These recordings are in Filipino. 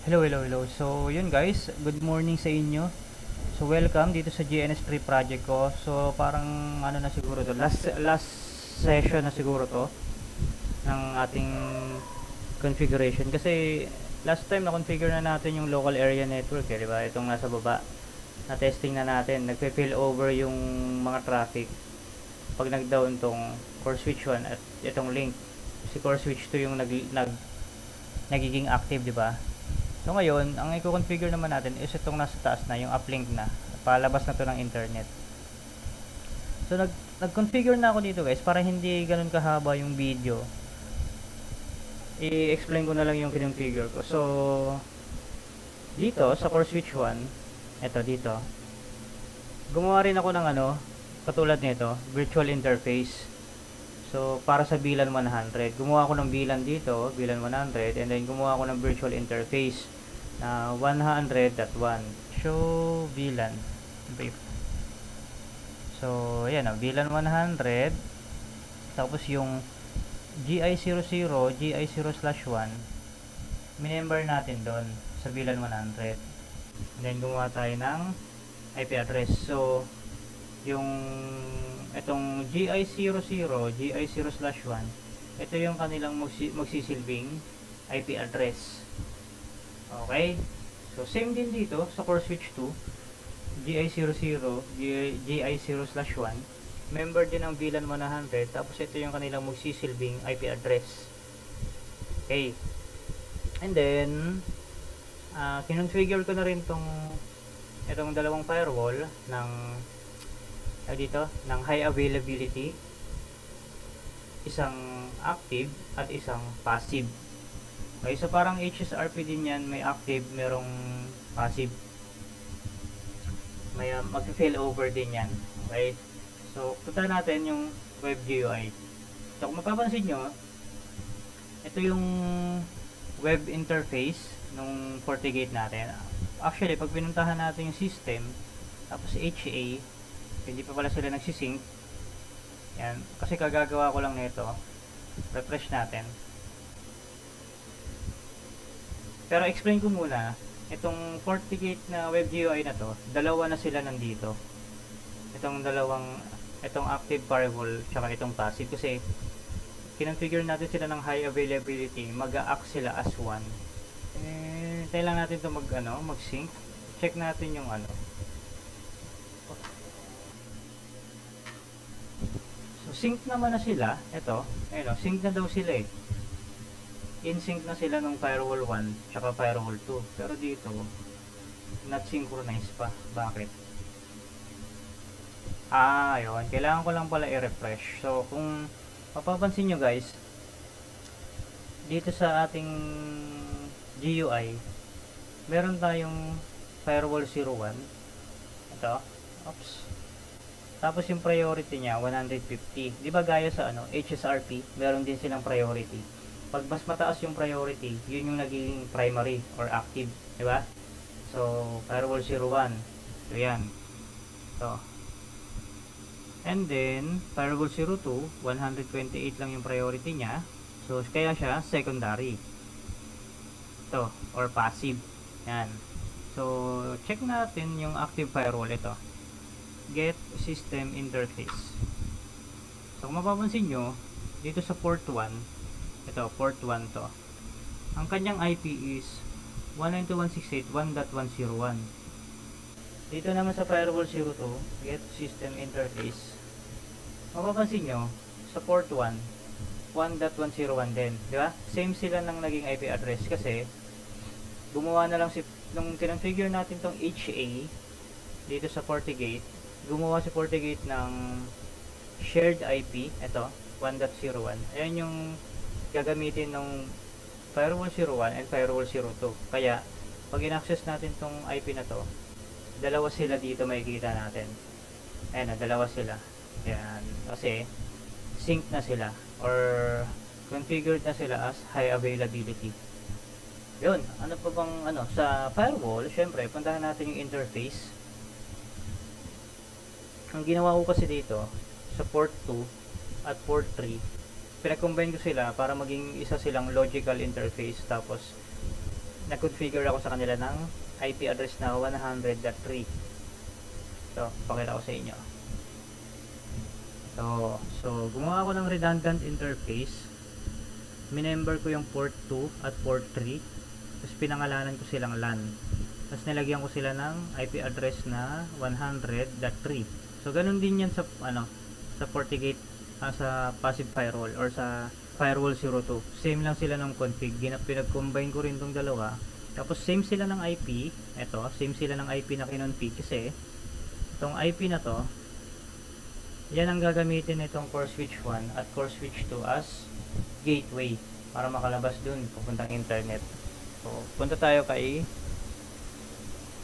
Hello. So, yun guys, good morning sa inyo. So, welcome dito sa GNS3 project ko. So, parang ano na siguro to, last session na siguro to ng ating configuration kasi last time na configure na natin yung local area network, di ba? Itong nasa baba. Na testing na natin, nagpe-fail over yung mga traffic pag nag-down tong core switch 1 at itong link. Si core switch 2 yung nagiging active, di ba? So ngayon, ang i-configure naman natin is itong nasa taas na, yung uplink na. Palabas na to ng internet. So nag-configure na ako dito guys para hindi ganun kahaba yung video. I-explain ko na lang yung kinonfigure ko. So dito sa core switch 1, eto dito. Gumawa rin ako ng katulad nito, virtual interface. So para sa VLAN 100, gumawa ako ng VLAN dito, VLAN 100, and then gumawa ako ng virtual interface na 100.1 show VLAN brief. So ayan, VLAN 100, tapos yung GI00 GI0/1 minember natin doon sa VLAN 100, and then gumawa tayo ng IP address. So yung itong GI00 GI0/1, ito yung kanilang magsisilbing IP address. Okay, so same din dito sa core switch 2, GI00 GI0/1 member din ng VLAN 100, tapos ito yung kanilang magsisilbing IP address. Okay, and then kinonfigure ko na rin itong dalawang firewall ng dito ng high availability, isang active at isang passive. Okay, so parang HSRP din yan, may active, merong passive, may mag-fail over din yan. Okay, so punta natin yung web GUI. So kung mapapansin nyo, ito yung web interface nung FortiGate natin. Actually, pag pinuntahan natin yung system tapos HA, hindi pa pala sila nagsisync. Yan, kasi kagagawa ko lang nito. Refresh natin. Pero explain ko muna, itong FortiGate na web GUI na to, dalawa na sila nandito. Itong active firewall tsaka itong passive, kasi kinonfigure natin sila ng high availability, mag-a-act sila as one. Kailangan natin to mag-sync. Check natin yung So, sync naman na sila. Ito, sync na daw sila eh. In sync na sila ng firewall 1 tsaka firewall 2. Pero dito, not synchronized pa. Bakit? Yun. Kailangan ko lang pala i-refresh. So, kung mapapansin nyo guys, dito sa ating GUI, meron tayong firewall 01. Ito. Oops. Tapos yung priority niya 150. 'Di ba gaya sa HSRP, meron din silang priority. Pag mas mataas yung priority, yun yung nagiging primary or active, 'di ba? So, firewall 01. So yan. So, and then firewall 02, 128 lang yung priority niya. So, kaya siya secondary. Ito, or passive. Yan. So, check natin yung active firewall ito. Get system interface. So kung mapapansin nyo, dito sa port 1, ito, port 1 to, ang kanyang IP is 192.168.1.101. Dito naman sa firewall 02, get system interface, mapapansin nyo, sa port 1, 1.101 din, di ba? Same sila ng naging IP address, kasi gumawa na lang nung kinonfigure natin tong HA dito sa FortiGate, gumawa si FortiGate ng shared IP, ito, 1.01. Ayan yung gagamitin ng firewall 01 and firewall 02. Kaya, pag in-access natin tong IP na to, dalawa sila dito makikita natin. Ayan, dalawa sila. Ayan, kasi sync na sila or configured na sila as high availability. Yun, ano pa bang sa firewall, syempre, puntahan natin yung interface. Ang ginawa ko kasi dito sa port 2 at port 3, pinag-combine ko sila para maging isa silang logical interface, tapos nag-configure ako sa kanila ng IP address na 100.3. So, pakita ko sa inyo. So gumawa ako ng redundant interface. Minember ko yung port 2 at port 3. Tapos pinangalanan ko silang LAN. Tapos nilagyan ko sila ng IP address na 100.3. So ganun din yan sa sa FortiGate, sa passive firewall or sa firewall 02. Same lang sila ng config. Pinag-combine ko rin tong dalawa. Tapos same sila ng IP. Ito, same sila ng IP na kinonfig kasi itong IP na to, yan ang gagamitin nitong core switch 1 at core switch 2 as gateway para makalabas dun pupuntang internet. So punta tayo kay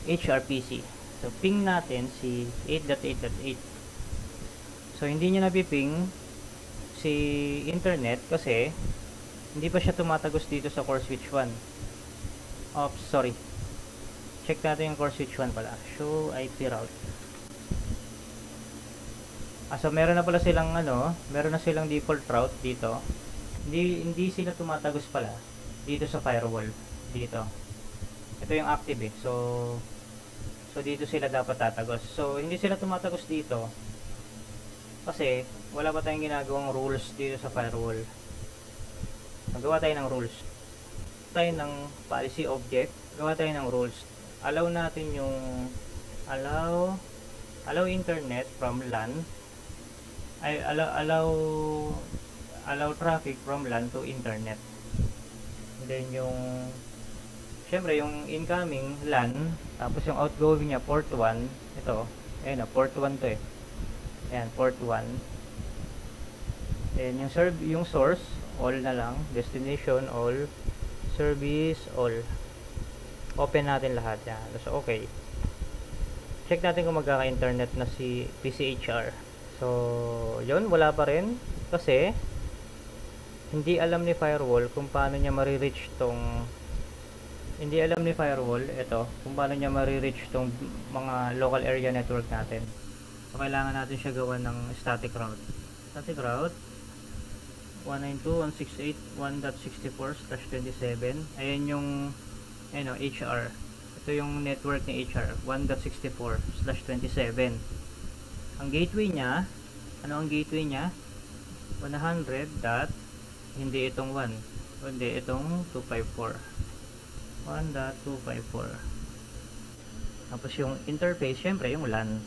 HRPC. So ping natin si 8.8.8. So hindi niya napiping si internet kasi hindi pa siya tumatagos dito sa core switch 1. Oops, sorry. Check natin yung core switch 1 pala. Show IP route. So meron na pala silang meron na silang default route dito. Hindi sila tumatagos pala dito sa firewall dito. Ito yung active eh. So dito sila dapat tatagos. So hindi sila tumatagos dito kasi wala pa tayong ginagawang rules dito sa firewall. Magawa tayo ng rules. Tayo ng policy object, gawa tayo ng rules. Allow natin yung allow internet from LAN. Ay allow traffic from LAN to internet. And then yung syempre yung incoming LAN, tapos yung outgoing niya port 1. Ito, ayun na, port 1 to eh. Ayan, port 1. Then yung source all na lang, destination all, service all. Open natin lahat yan. So okay. Check natin kung magkaka-internet na si PCHR. So, yun, wala pa rin kasi hindi alam ni firewall kung paano niya ma-reach tong kung paano niya ma-reach tong mga local area network natin. So, kailangan natin siya gawa ng static route. Static route 192.168.1.64/27. Ayan yung HR. Ito yung network ni HR 1.64/27. Ang gateway niya, ano ang gateway niya? 100 dot, hindi itong 1, hindi itong 254. 1.254. Tapos yung interface, syempre yung LAN.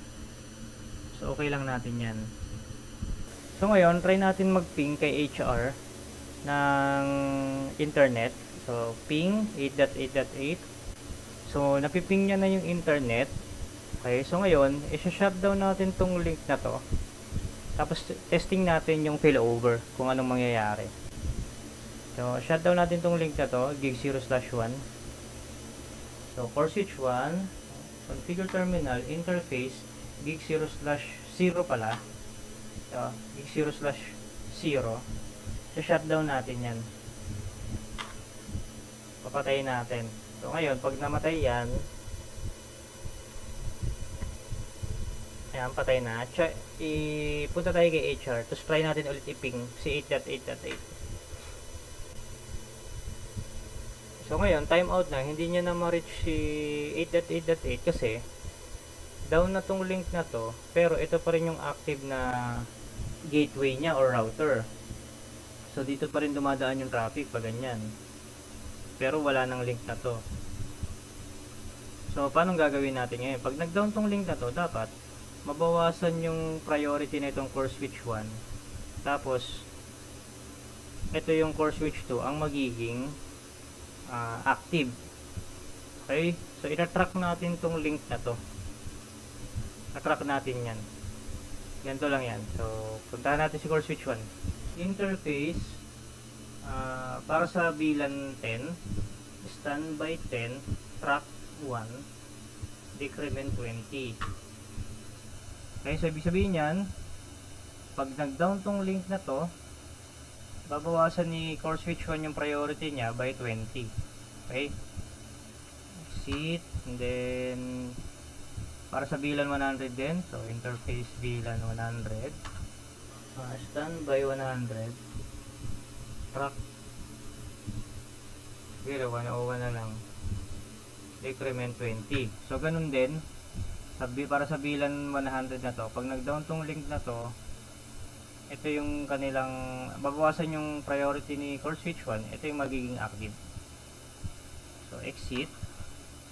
So okay lang natin yan. So ngayon, try natin mag-ping kay HR ng internet. So ping 8.8.8. So napiping niya na yung internet. Okay, so ngayon, i-shutdown natin tong link na to. Tapos testing natin yung failover kung anong mangyayari. So, shutdown natin tong link na to, gig 0/1. So, core switch 1, configure terminal, interface, gig 0/0 pala. So, gig 0/0. So, shutdown natin yan. Papatayin natin. So, ngayon, pag namatay yan, ayan, patay na. Punta tayo kay HR. Tapos try natin ulit i-ping si 8.8.8. So ngayon, timeout na. Hindi niya na ma-reach si 8.8.8 kasi down na tong link na to. Pero ito pa rin yung active na gateway niya or router. So dito pa rin dumadaan yung traffic pag ganyan. Pero wala nang link na to. So paano gagawin natin ngayon? Pag nag-down tong link na to, dapat mabawasan yung priority na itong core switch 1. Tapos ito yung core switch 2 ang magiging active. Okay? So ita-track natin tong link na to. Na-track natin yan. Ganito lang yan. So puntahan natin si core switch 1. Interface para sa VLAN 10, standby 10, track 1, decrement 20. Okay, so ibig sabihin yan, pag nag-down tong link na to, babawasan ni core switch 1 yung priority niya by 20. Okay? Exit, and then para sa VLAN 100 din, so interface VLAN 100, standby 100, track 0, 101 na lang. Decrement 20. So, ganun din. Para sa bilan 100 na to, pag nag-down tong link na to, ito yung kanilang, babawasan yung priority ni core switch 1, ito yung magiging active. So, exit.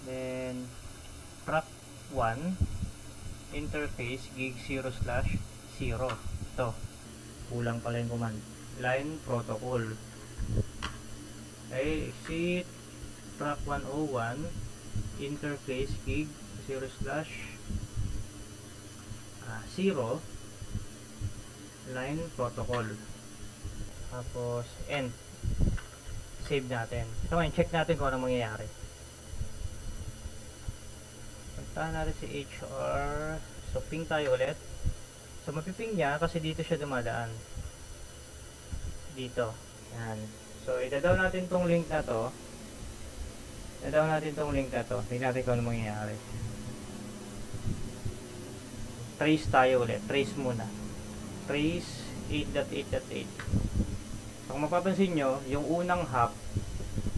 Then, track 1, interface, gig 0/0. Ito. Kulang pala yung command. Line protocol. Okay, exit. Track 101, interface, gig 0/0, line protocol. Tapos, end. Save natin. So, ngayon, check natin kung ano mangyayari. Puntahan natin si HR. So, ping tayo ulit. So, mapiping niya kasi dito siya dumadaan. Dito. Yan. So, ida-down natin tong link na to. Tingnan natin kung ano mangyayari. Trace tayo ulit. Trace muna. Trace 8.8.8. So, kung mapapansin nyo, yung unang hop,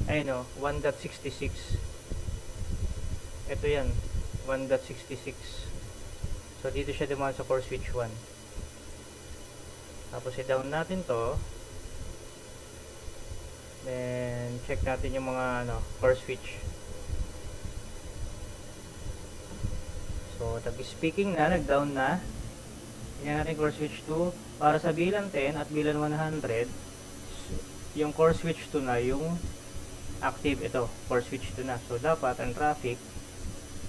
ayun o, 1.66. Ito yan, 1.66. So, dito siya dumaan sa core switch 1. Tapos, i-down natin to. Then, check natin yung mga core switch. So, speaking na, nag-down na. Tingnan natin core switch 2. Para sa bilan 10 at bilan 100, yung core switch 2 na yung active. Ito, core switch 2 na. So, dapat ang traffic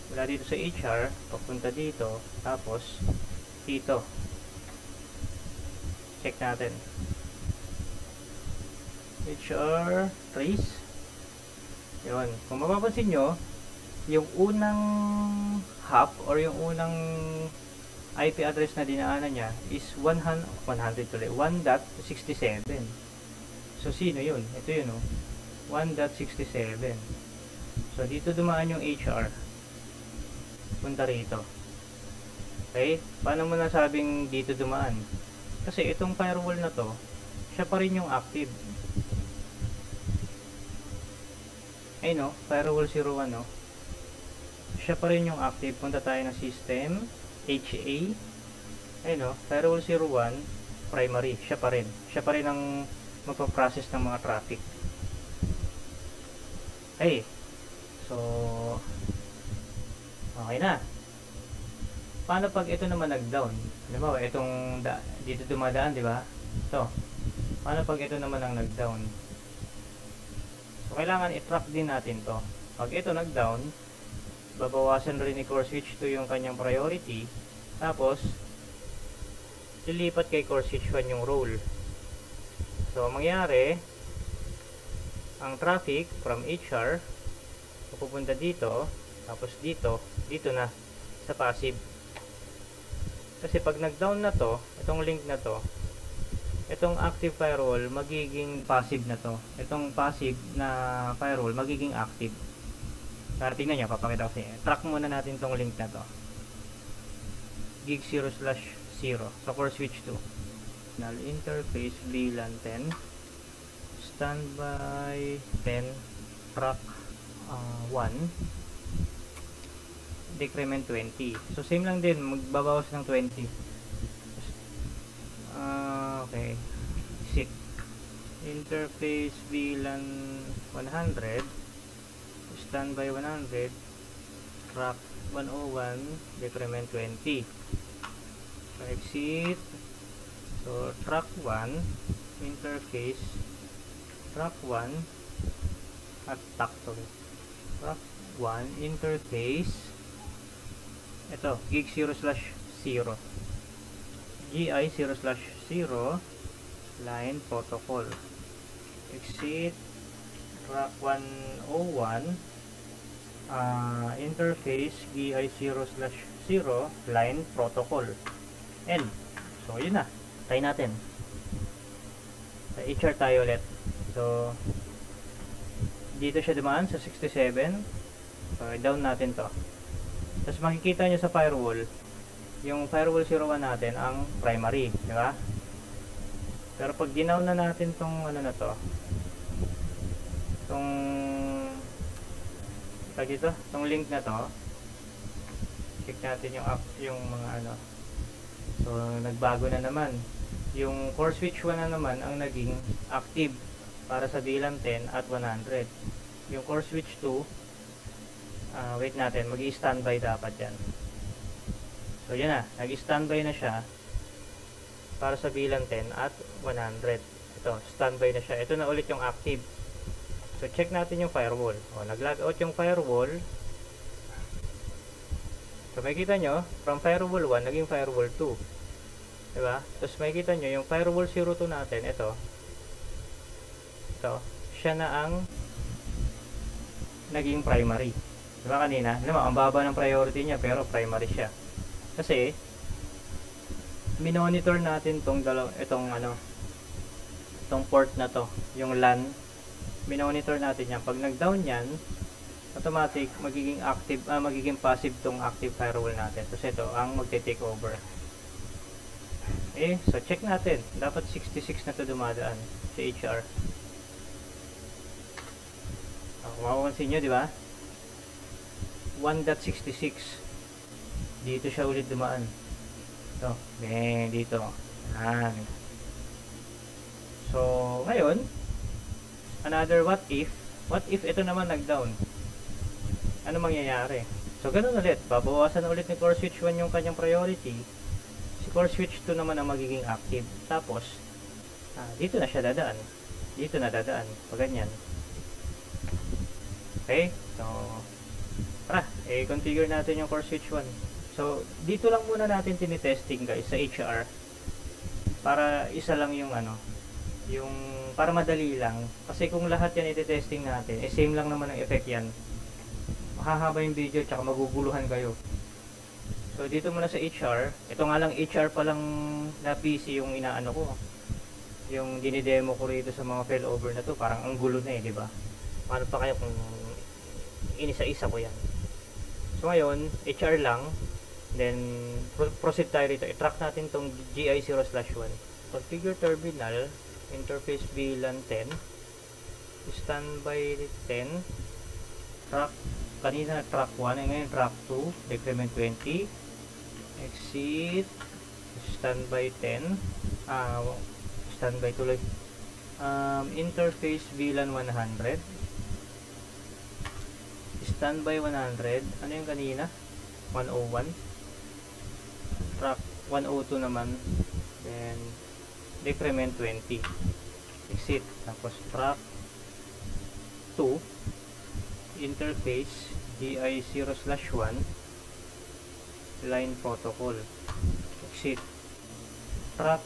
mula dito sa HR, papunta dito, tapos dito. Check natin. HR trace. Yun. Kung mapapansin nyo, yung unang hop or yung unang IP address na dinaanan niya is 100 tuloy, 1.67. So, sino yun? Ito yun, 1.67. So, dito dumaan yung HR. Punta rito. Okay? Paano mo nasabing dito dumaan? Kasi itong firewall na to, siya pa rin yung active. Ayun, firewall 01, siya pa rin yung active. Punta tayo ng system, HA. Ayun, firewall 01, primary, siya pa rin. Siya pa rin ang magpaprocess ng mga traffic. Okay. So, okay na. Paano pag ito naman nag-down? Halimbawa, itong dito dumadaan, di ba? Ito. Paano pag ito naman ang nag-down? So, kailangan i-track din natin to. Pag ito nag-down, babawasan rin ni core switch 2 yung kanyang priority. Tapos, lilipat kay core switch 1 yung role. So, mangyari, ang traffic from HR, pupunta dito, tapos dito na, sa passive. Kasi pag nag-down na to, itong link na to, itong active firewall, magiging passive na to. Itong passive na firewall, magiging active. Para tingnan nyo, papakita ko sa inyo. Track muna natin itong link na to. Gig 0/0. So, core switch 2. Null interface, VLAN 10. Standby 10. Track 1. Decrement 20. So, same lang din. Magbabawas ng 20. Okay. Exit. Interface VLAN 100. Standby 100. Track 101. Decrement 20. So, exit. So, track 1. Interface. Track 1. At track 1. Interface. Ito. Gig 0/0. GI 0/0. Line protocol. Exit. Track 101. Interface GI 0/0. Line protocol. End. So, yun na. Try natin. Sa HR tayo ulit. So, dito siya dumaan sa 67. So, down natin to. Tapos makikita nyo sa firewall, yung firewall 01 natin ang primary, di ba? Pero pag ginaw na natin tong ano na to, tong Tag dito, itong link na to, check natin yung app, yung mga ano. So, nagbago na naman. Yung core switch 1 na naman ang naging active para sa VLAN 10 at 100. Yung core switch 2, wait natin, mag-i-standby dapat yan. So, yan na, nag-i-standby na siya para sa VLAN 10 at 100. Ito, standby na siya. Ito na ulit yung active. So, check natin yung firewall. O, nag-log out yung firewall. So, makikita nyo, from firewall 1, naging firewall 2. Diba? Tapos, makikita nyo, yung firewall 02 natin, ito, siya na ang naging primary. Diba kanina? Diba, ang baba ng priority niya, pero primary siya. Kasi, minonitor natin itong port na to, yung LAN. Minonitor natin yan. Pag nag-down yan, automatic magiging active, magiging passive tong active firewall natin. Tapos ito ang magte-take over. Okay, so check natin. Dapat 66 na to dumadaan sa HR. Mapapansin nyo, di ba? 1.66. Dito siya ulit dumaan. Ito, dito. Yan. So, ngayon, another what if ito naman nag-down, ano mangyayari? So ganun ulit, babawasan ulit ni core switch 1 yung kanyang priority, si core switch 2 naman ang magiging active, tapos dito na siya dadaan, dito na dadaan pag ganyan. Okay, so configure natin yung core switch 1. So dito lang muna natin tinitesting guys sa HR, para isa lang yung yung para madali lang, kasi kung lahat yan iti-testing natin, same lang naman ang effect yan, mahahaba yung video tsaka maguguluhan kayo. So dito muna sa HR, ito nga lang HR pa lang na PC yung inaano ko, yung dinidemo ko rito sa mga failover na to, parang ang gulo na di ba? Paano pa kaya kung inisa-isa ko yan? So ngayon, HR lang, then proceed tayo rito, i-track natin tong GI0/1, configure terminal, interface VLAN 10, standby 10, track, kanina track 1, ngayon track 2, decrement 20, exit, standby 10, standby tuloy, interface VLAN 100, standby 100, ano yung kanina? 101, track 102 naman, then decrement 20, exit, tapos track 2, interface GI0/1, line protocol, exit, track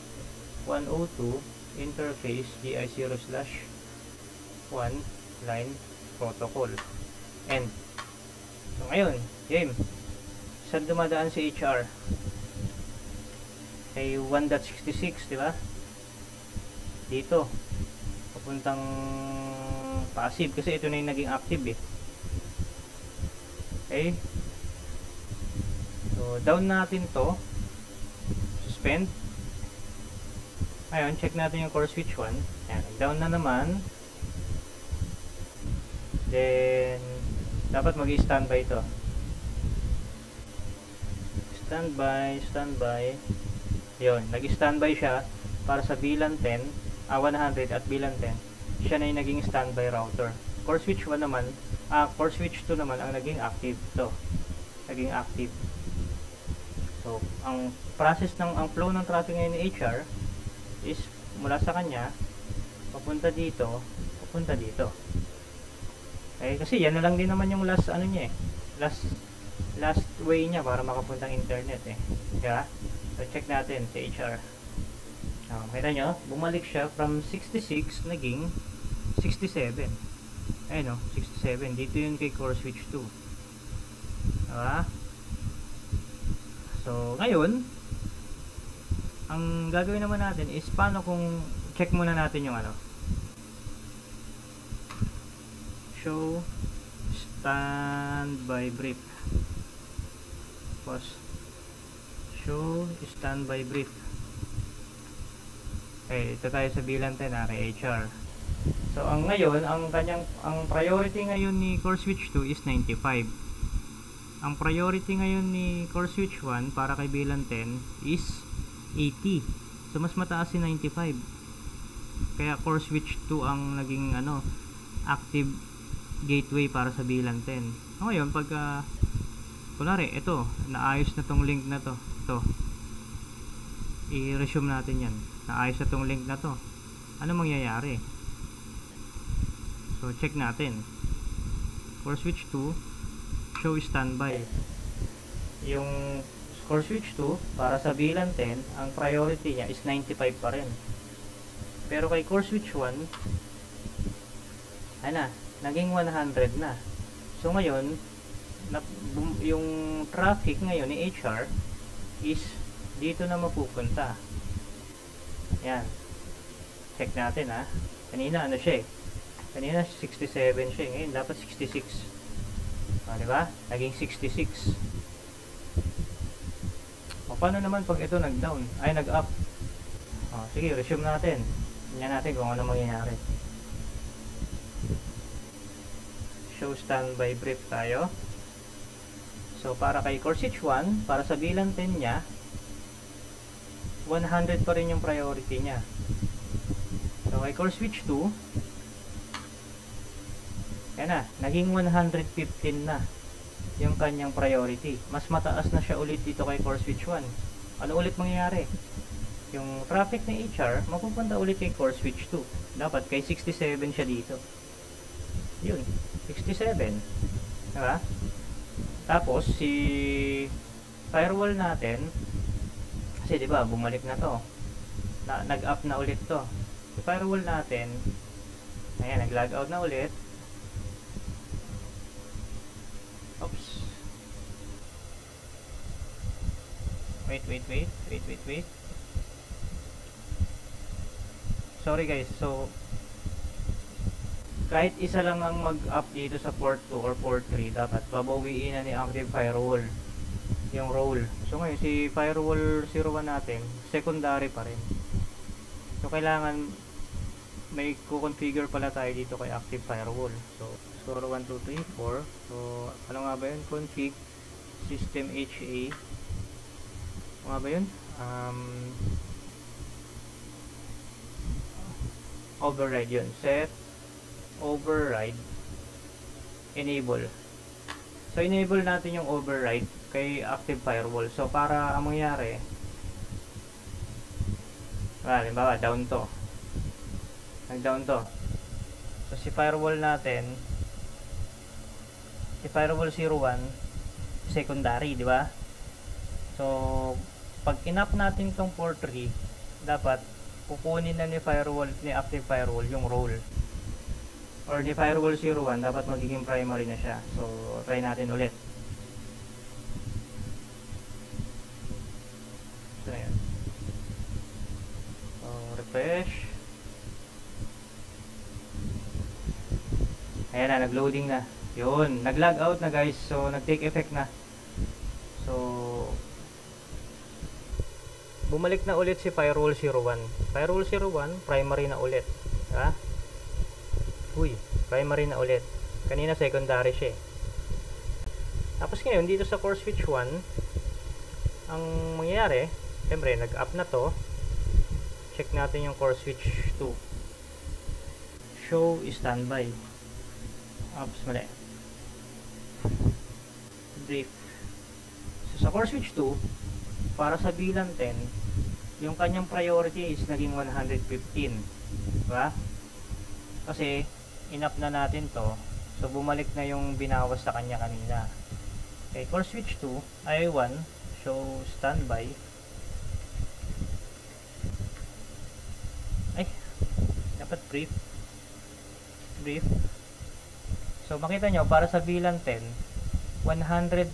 102, interface GI0/1, line protocol, end. So ngayon, game, saan dumadaan si HR? Ay 1.66, di ba? Dito papuntang passive kasi ito na yung naging active okay, so down natin to, suspend. Ngayon check natin yung core switch 1. Ayan, down na naman, then dapat mag-standby ito, standby yun, nag-standby siya para sa VLAN 10, 100 at VLAN 10. Siya na yung naging standby router. Core switch 1 naman, core switch 2 naman ang naging active. To, naging active. So, ang process ang flow ng traffic ngayon ni HR is mula sa kanya papunta dito, papunta dito. Okay, kasi yan na lang din naman yung last niya last way niya para makapuntang internet Diba? So, check natin si HR. Kita nyo, bumalik siya from 66 naging 67. Ayun 67. Dito yun kay core switch 2. Diba? So, ngayon, ang gagawin naman natin is paano kung check muna natin yung show standby brief. Pause. Show standby brief. Okay, ito tayo sa VLAN 10 kay HR. So ang ngayon, ang priority ngayon ni core switch 2 is 95. Ang priority ngayon ni core switch 1 para kay VLAN 10 is 80. So mas mataas si 95. Kaya core switch 2 ang naging active gateway para sa VLAN 10. So ngayon pagka kunwari ito, naayos na tong link na to. Ito. I-resume natin yan. Naayos na tong link na to. Ano mangyayari? So check natin. Core switch 2 show standby. Yung core switch 2 para sa VLAN 10, ang priority niya is 95 pa rin. Pero kay core switch 1, naging 100 na. So ngayon, yung traffic ngayon ni HR is dito na mapupunta. Yan. Check natin Kanina siya Kanina 67 siya Ngayon dapat 66. Diba? Naging 66. Paano naman pag ito nag-down? Ay, nag-up. Sige, resume natin. Tingnan natin kung ano mangyayari. Show standby brief tayo. So, para kay core switch 1, para sa VLAN 10 niya, 100 pa rin yung priority niya. So, kay core switch 2, naging 115 na yung kanyang priority. Mas mataas na siya ulit dito kay core switch 1. Ano ulit mangyayari? Yung traffic ni HR, mapupunta ulit kay core switch 2. Dapat kay 67 siya dito. Yun, 67. Diba? Tapos, si firewall natin, kasi diba, bumalik na to. Nag-up na ulit to. Si firewall natin, ayan, nag-log out na ulit. Oops. Wait. Sorry guys, so kahit isa lang ang mag-up dito sa port 2 or port 3, dapat babawiin na ni Active Firewall yung role. So ngayon, si Firewall 01 natin, secondary pa rin. So kailangan may kukonfigure pala tayo dito kay Active Firewall. So 1, 2, 3, 4. So ano nga ba yun? Config system HA. Ano nga ba yun? Override yun. Set override enable. So enable natin yung override kay Active Firewall. So para ang mangyari, halimbawa down to, nag-down to. So si firewall natin, si firewall 01 secondary, di ba? So pag inap natin tong port 3, dapat kukunin na ni firewall, ni Active Firewall yung role. Or ni firewall 01, dapat magiging primary na siya. So try natin ulit. So ayan. So refresh. Ayan na, nag-loading na. Yun, nag-log out na guys. So, nag-take effect na. So, bumalik na ulit si Firewall 01. Firewall 01, primary na ulit. Ha? Uy, primary na ulit. Kanina secondary siya. Tapos ngayon, dito sa core switch 1, ang mangyayari, siyempre, nag-up na to. Check natin yung core switch 2. Show standby. Oops, mali. Brief. So, sa core switch 2, para sa VLAN 10, yung kanyang priority is naging 115. Diba? Kasi, in-up na natin to. So, bumalik na yung binawas sa kanya kanina. Okay, core switch 2, I1, show standby. Ay, dapat brief. Brief. So makita nyo, para sa VLAN 10, 100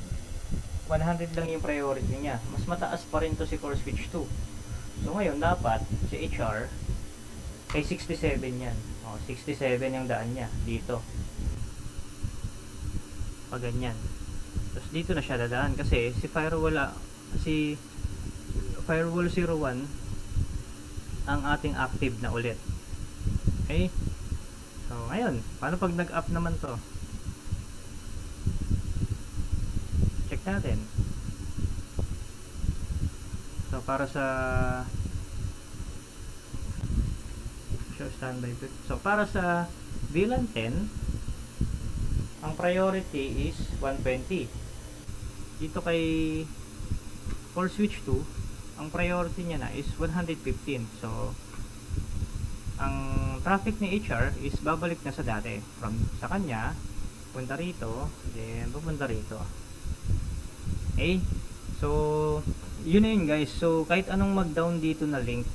lang yung priority niya. Mas mataas pa rin to si core switch 2. So ngayon, dapat si HR kay 67 yan. 67 yung daan niya dito. Pag ganyan. Tapos dito na siya dadaan kasi si firewall 01 ang ating active na ulit. Okay? ngayon, paano pag nag-up naman to? Check natin. So, para sa show standby. So, para sa VLAN 10, ang priority is 120. Dito kay core switch 2, ang priority niya na is 115. So, ang traffic ni HR is babalik na sa dati. From sa kanya, punta rito, then pupunta rito. Okay? So, yun na yun guys. So, kahit anong mag-down dito na link,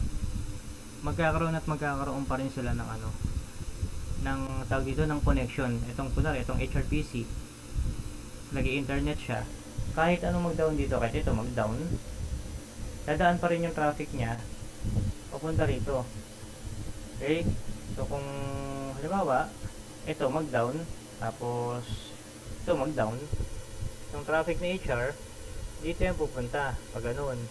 magkakaroon pa rin sila ng ano, ng tawag dito ng connection. Itong kunwari, itong HRPC, lagi internet siya. Kahit anong mag-down dito, kahit ito mag-down, dadaan pa rin yung traffic niya papunta rito. Okay? So, kung halimbawa, ito mag-down, tapos ito mag-down, yung traffic ni HR, dito yan pupunta, pag ganun.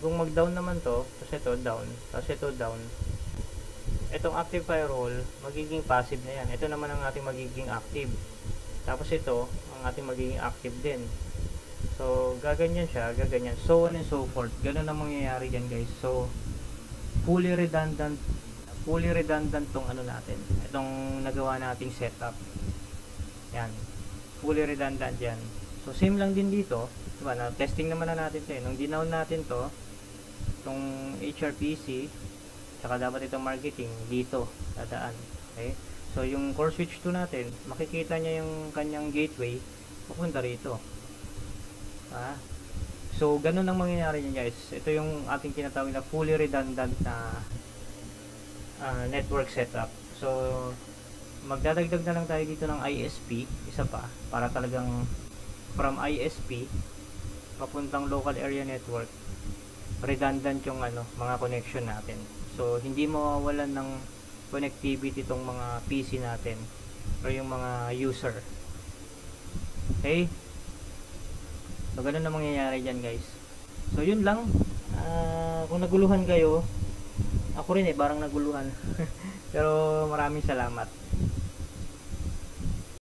Kung mag-down naman to, tapos ito down, tapos ito down, itong active firewall, magiging passive na yan. Ito naman ang ating magiging active. Tapos ito, ang ating magiging active din. So, gaganyan siya, gaganyan. So on and so forth. Ganun ang mangyayari dyan guys. So, fully redundant tong ano natin. Itong nagawa nating setup. Yan. Fully redundant yan. So, same lang din dito. Diba, na testing naman na natin ito. Nung dinown natin to, itong HRPC, saka dapat itong marketing, dito, dadaan. Okay? So, yung core switch 2 natin, makikita niya yung kanyang gateway, pupunta rito. So, ganun ang mangyayari niya guys. Ito yung ating tinatawag na fully redundant na network setup. So, magdadagdag na lang tayo dito ng ISP, isa pa, para talagang from ISP, papuntang local area network, redundant yung ano, mga connection natin. So, hindi mawawalan ng connectivity itong mga PC natin or yung mga user. Okay? So, ganun na mangyayari dyan guys. So, yun lang. Kung naguluhan kayo, ako rin parang naguluhan. Pero maraming salamat.